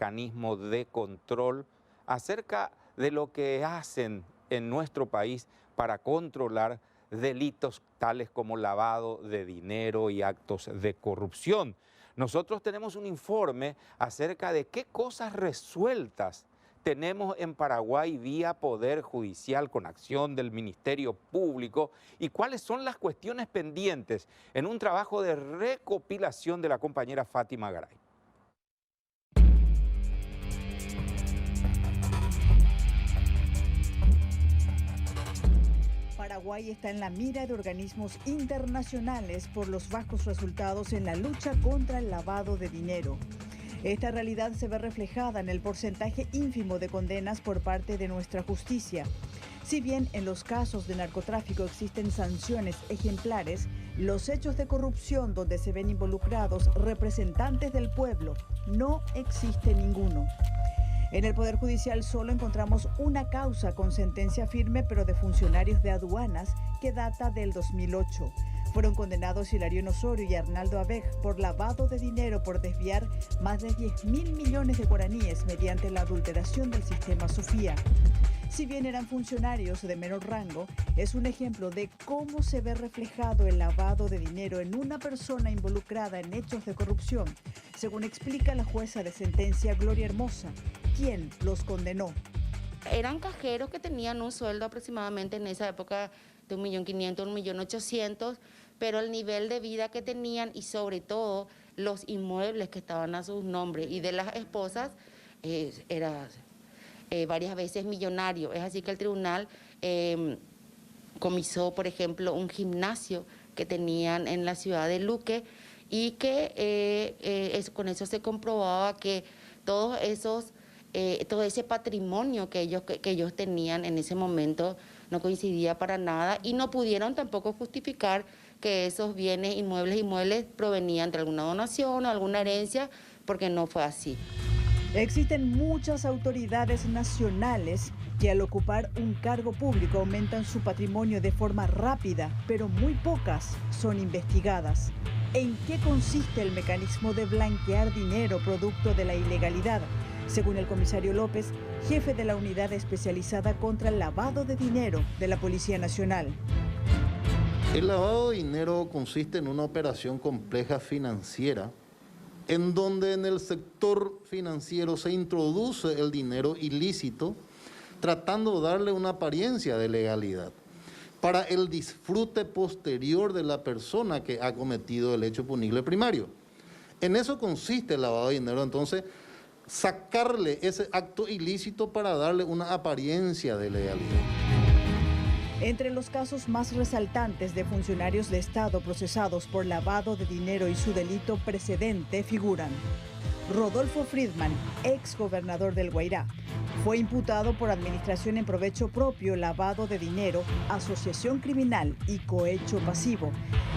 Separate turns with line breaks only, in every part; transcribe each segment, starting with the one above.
mecanismo de control acerca de lo que hacen en nuestro país para controlar delitos tales como lavado de dinero y actos de corrupción. Nosotros tenemos un informe acerca de qué cosas resueltas tenemos en Paraguay vía Poder Judicial con acción del Ministerio Público y cuáles son las cuestiones pendientes en un trabajo de recopilación de la compañera Fátima Garay.
Paraguay está en la mira de organismos internacionales por los bajos resultados en la lucha contra el lavado de dinero. Esta realidad se ve reflejada en el porcentaje ínfimo de condenas por parte de nuestra justicia. Si bien en los casos de narcotráfico existen sanciones ejemplares, los hechos de corrupción donde se ven involucrados representantes del pueblo, no existe ninguno. En el Poder Judicial solo encontramos una causa con sentencia firme, pero de funcionarios de aduanas, que data del 2008. Fueron condenados Hilarión Osorio y Arnaldo Abeg por lavado de dinero por desviar más de 10.000 millones de guaraníes mediante la adulteración del sistema Sofía. Si bien eran funcionarios de menor rango, es un ejemplo de cómo se ve reflejado el lavado de dinero en una persona involucrada en hechos de corrupción, según explica la jueza de sentencia Gloria Hermosa, quien los condenó.
Eran cajeros que tenían un sueldo aproximadamente en esa época de 1.500.000, 1.800.000, pero el nivel de vida que tenían y sobre todo los inmuebles que estaban a sus nombres y de las esposas era varias veces millonario. Es así que el tribunal comisó, por ejemplo, un gimnasio que tenían en la ciudad de Luque y que con eso se comprobaba que todo ese patrimonio que ellos tenían en ese momento no coincidía para nada y no pudieron tampoco justificar que esos bienes inmuebles provenían de alguna donación o alguna herencia, porque no fue así.
Existen muchas autoridades nacionales que al ocupar un cargo público aumentan su patrimonio de forma rápida, pero muy pocas son investigadas. ¿En qué consiste el mecanismo de blanquear dinero producto de la ilegalidad? Según el comisario López, jefe de la unidad especializada contra el lavado de dinero de la Policía Nacional.
El lavado de dinero consiste en una operación compleja financiera en donde en el sector financiero se introduce el dinero ilícito tratando de darle una apariencia de legalidad para el disfrute posterior de la persona que ha cometido el hecho punible primario. En eso consiste el lavado de dinero, entonces, sacarle ese acto ilícito para darle una apariencia de legalidad.
Entre los casos más resaltantes de funcionarios de Estado procesados por lavado de dinero y su delito precedente figuran Rodolfo Friedman, ex gobernador del Guairá. Fue imputado por administración en provecho propio, lavado de dinero, asociación criminal y cohecho pasivo.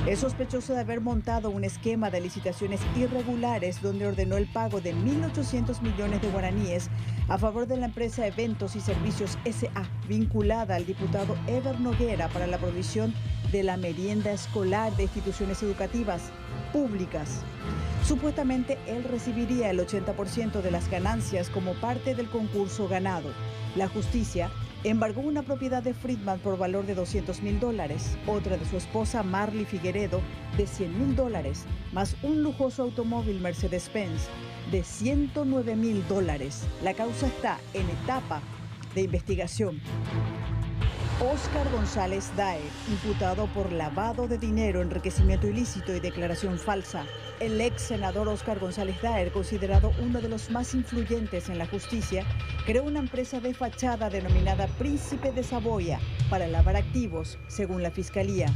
Es sospechoso de haber montado un esquema de licitaciones irregulares donde ordenó el pago de 1.800 millones de guaraníes a favor de la empresa Eventos y Servicios S.A., vinculada al diputado Ever Noguera para la provisión de la merienda escolar de instituciones educativas públicas. Supuestamente él recibiría el 80% de las ganancias como parte del concurso ganado. La justicia embargó una propiedad de Friedman por valor de $200.000, otra de su esposa Marley Figueredo de $100.000, más un lujoso automóvil Mercedes-Benz de $109.000. La causa está en etapa de investigación. Óscar González Daer, imputado por lavado de dinero, enriquecimiento ilícito y declaración falsa. El ex senador Óscar González Daer, considerado uno de los más influyentes en la justicia, creó una empresa de fachada denominada Príncipe de Saboya para lavar activos, según la Fiscalía.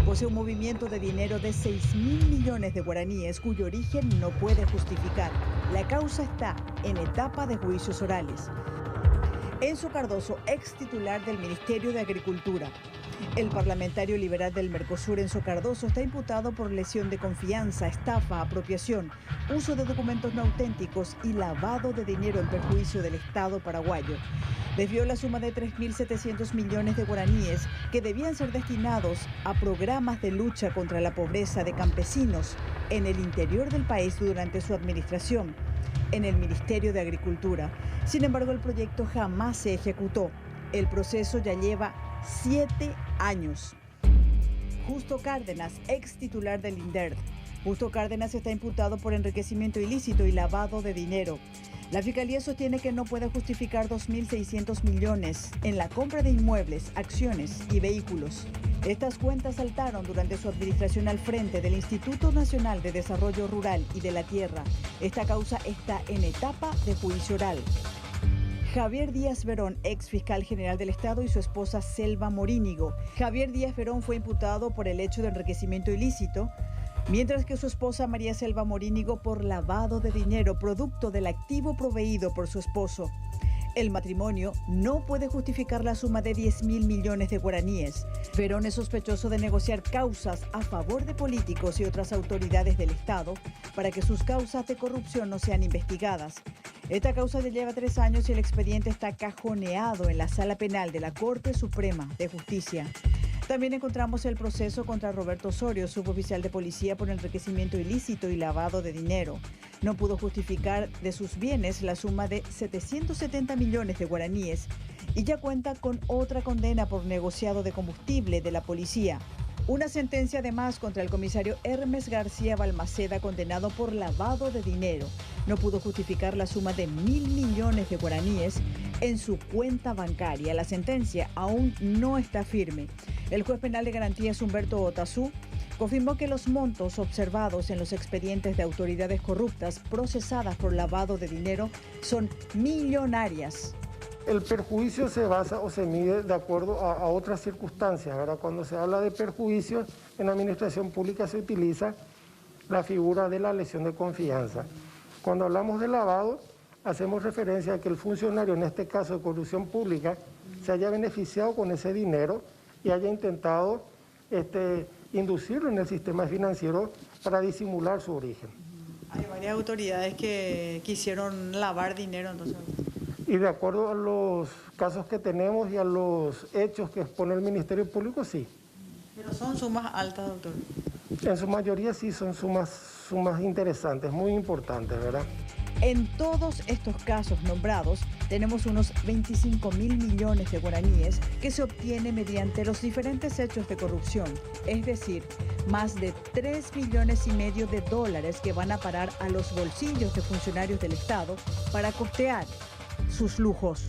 Posee un movimiento de dinero de 6.000 millones de guaraníes cuyo origen no puede justificar. La causa está en etapa de juicios orales. Enzo Cardoso, ex titular del Ministerio de Agricultura. El parlamentario liberal del Mercosur, Enzo Cardoso, está imputado por lesión de confianza, estafa, apropiación, uso de documentos no auténticos y lavado de dinero en perjuicio del Estado paraguayo. Desvió la suma de 3.700 millones de guaraníes que debían ser destinados a programas de lucha contra la pobreza de campesinos en el interior del país durante su administración. en el Ministerio de Agricultura. Sin embargo, el proyecto jamás se ejecutó. El proceso ya lleva 7 años. Justo Cárdenas, ex titular del INDERD. Justo Cárdenas está imputado por enriquecimiento ilícito y lavado de dinero. La Fiscalía sostiene que no puede justificar 2.600 millones en la compra de inmuebles, acciones y vehículos. Estas cuentas saltaron durante su administración al frente del Instituto Nacional de Desarrollo Rural y de la Tierra. Esta causa está en etapa de juicio oral. Javier Díaz Verón, ex fiscal general del Estado, y su esposa Selva Morínigo. Javier Díaz Verón fue imputado por el hecho de enriquecimiento ilícito, mientras que su esposa María Selva Morínigo por lavado de dinero producto del activo proveído por su esposo. El matrimonio no puede justificar la suma de 10.000 millones de guaraníes. Verón es sospechoso de negociar causas a favor de políticos y otras autoridades del Estado para que sus causas de corrupción no sean investigadas. Esta causa ya lleva 3 años y el expediente está cajoneado en la Sala Penal de la Corte Suprema de Justicia. También encontramos el proceso contra Roberto Osorio, suboficial de policía por enriquecimiento ilícito y lavado de dinero. No pudo justificar de sus bienes la suma de 770 millones de guaraníes y ya cuenta con otra condena por negociado de combustible de la policía. Una sentencia además contra el comisario Hermes García Balmaceda, condenado por lavado de dinero. No pudo justificar la suma de 1.000 millones de guaraníes en su cuenta bancaria. La sentencia aún no está firme. El juez penal de garantías Humberto Otazú confirmó que los montos observados en los expedientes de autoridades corruptas procesadas por lavado de dinero son millonarias.
El perjuicio se basa o se mide de acuerdo a otras circunstancias, ¿verdad? Cuando se habla de perjuicio en la administración pública se utiliza la figura de la lesión de confianza. Cuando hablamos de lavado, hacemos referencia a que el funcionario, en este caso de corrupción pública, se haya beneficiado con ese dinero y haya intentado inducirlo en el sistema financiero para disimular su origen.
Hay varias autoridades que quisieron lavar dinero, entonces.
Y de acuerdo a los casos que tenemos y a los hechos que expone el Ministerio Público, sí.
Pero son sumas altas, doctor.
En su mayoría sí son sumas interesantes, muy importantes, ¿verdad?
En todos estos casos nombrados, tenemos unos 25.000 millones de guaraníes que se obtiene mediante los diferentes hechos de corrupción, es decir, más de 3,5 millones de dólares que van a parar a los bolsillos de funcionarios del Estado para costear sus lujos.